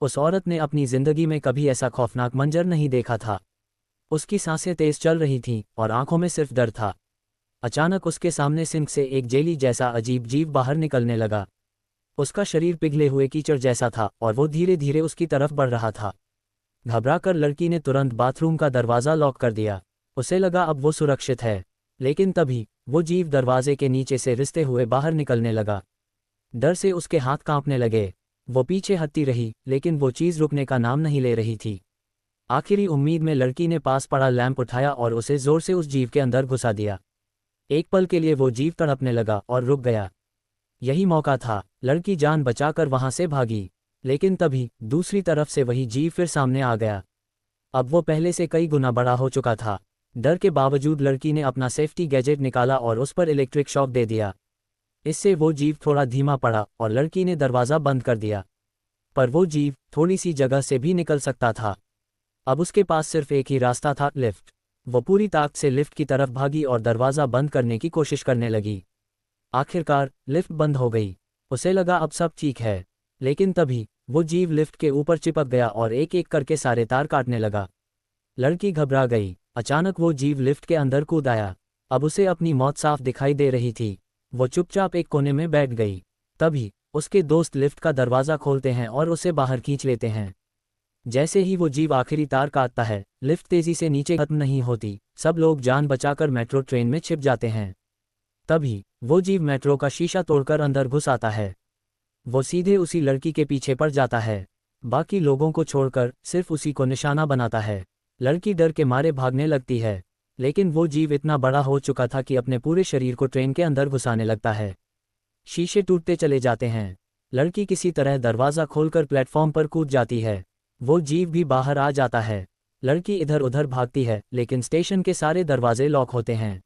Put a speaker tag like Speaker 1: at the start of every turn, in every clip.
Speaker 1: उस औरत ने अपनी जिंदगी में कभी ऐसा खौफनाक मंजर नहीं देखा था। उसकी सांसें तेज चल रही थीं और आंखों में सिर्फ डर था। अचानक उसके सामने सिंक से एक जेली जैसा अजीब जीव बाहर निकलने लगा। उसका शरीर पिघले हुए कीचड़ जैसा था और वो धीरे धीरे उसकी तरफ बढ़ रहा था। घबराकर लड़की ने तुरंत बाथरूम का दरवाज़ा लॉक कर दिया। उसे लगा अब वो सुरक्षित है, लेकिन तभी वो जीव दरवाजे के नीचे से रिसते हुए बाहर निकलने लगा। डर से उसके हाथ कांपने लगे। वो पीछे हटती रही, लेकिन वो चीज़ रुकने का नाम नहीं ले रही थी। आखिरी उम्मीद में लड़की ने पास पड़ा लैंप उठाया और उसे जोर से उस जीव के अंदर घुसा दिया। एक पल के लिए वो जीव तड़पने लगा और रुक गया। यही मौका था। लड़की जान बचाकर वहां से भागी, लेकिन तभी दूसरी तरफ से वही जीव फिर सामने आ गया। अब वो पहले से कई गुना बड़ा हो चुका था। डर के बावजूद लड़की ने अपना सेफ्टी गैजेट निकाला और उस पर इलेक्ट्रिक शॉक दे दिया। इससे वो जीव थोड़ा धीमा पड़ा और लड़की ने दरवाज़ा बंद कर दिया। पर वो जीव थोड़ी सी जगह से भी निकल सकता था। अब उसके पास सिर्फ एक ही रास्ता था, लिफ्ट। वो पूरी ताकत से लिफ्ट की तरफ भागी और दरवाज़ा बंद करने की कोशिश करने लगी। आखिरकार लिफ्ट बंद हो गई। उसे लगा अब सब ठीक है, लेकिन तभी वो जीव लिफ्ट के ऊपर चिपक गया और एक एक करके सारे तार काटने लगा। लड़की घबरा गई। अचानक वो जीव लिफ्ट के अंदर कूद आया। अब उसे अपनी मौत साफ दिखाई दे रही थी। वो चुपचाप एक कोने में बैठ गई। तभी उसके दोस्त लिफ्ट का दरवाज़ा खोलते हैं और उसे बाहर खींच लेते हैं। जैसे ही वो जीव आखिरी तार काटता है, लिफ्ट तेजी से नीचे खत्म नहीं होती। सब लोग जान बचाकर मेट्रो ट्रेन में छिप जाते हैं। तभी वो जीव मेट्रो का शीशा तोड़कर अंदर घुस आता है। वो सीधे उसी लड़की के पीछे पड़ जाता है। बाकी लोगों को छोड़कर सिर्फ उसी को निशाना बनाता है। लड़की डर के मारे भागने लगती है, लेकिन वो जीव इतना बड़ा हो चुका था कि अपने पूरे शरीर को ट्रेन के अंदर घुसाने लगता है। शीशे टूटते चले जाते हैं। लड़की किसी तरह दरवाज़ा खोलकर प्लेटफॉर्म पर कूद जाती है। वो जीव भी बाहर आ जाता है। लड़की इधर उधर भागती है, लेकिन स्टेशन के सारे दरवाजे लॉक होते हैं।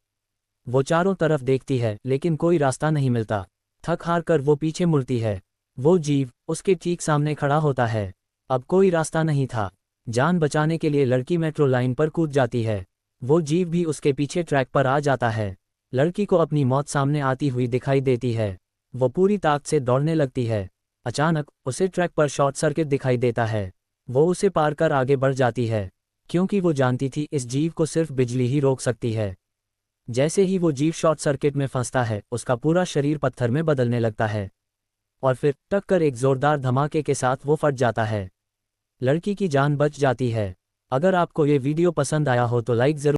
Speaker 1: वो चारों तरफ देखती है, लेकिन कोई रास्ता नहीं मिलता। थक हार कर वो पीछे मुड़ती है। वो जीव उसके ठीक सामने खड़ा होता है। अब कोई रास्ता नहीं था। जान बचाने के लिए लड़की मेट्रो लाइन पर कूद जाती है। वो जीव भी उसके पीछे ट्रैक पर आ जाता है। लड़की को अपनी मौत सामने आती हुई दिखाई देती है। वो पूरी ताकत से दौड़ने लगती है। अचानक उसे ट्रैक पर शॉर्ट सर्किट दिखाई देता है। वो उसे पार कर आगे बढ़ जाती है, क्योंकि वो जानती थी इस जीव को सिर्फ बिजली ही रोक सकती है। जैसे ही वो जीव शॉर्ट सर्किट में फंसता है, उसका पूरा शरीर पत्थर में बदलने लगता है और फिर टक्कर एक जोरदार धमाके के साथ वो फट जाता है। लड़की की जान बच जाती है। अगर आपको ये वीडियो पसंद आया हो तो लाइक ज़रूर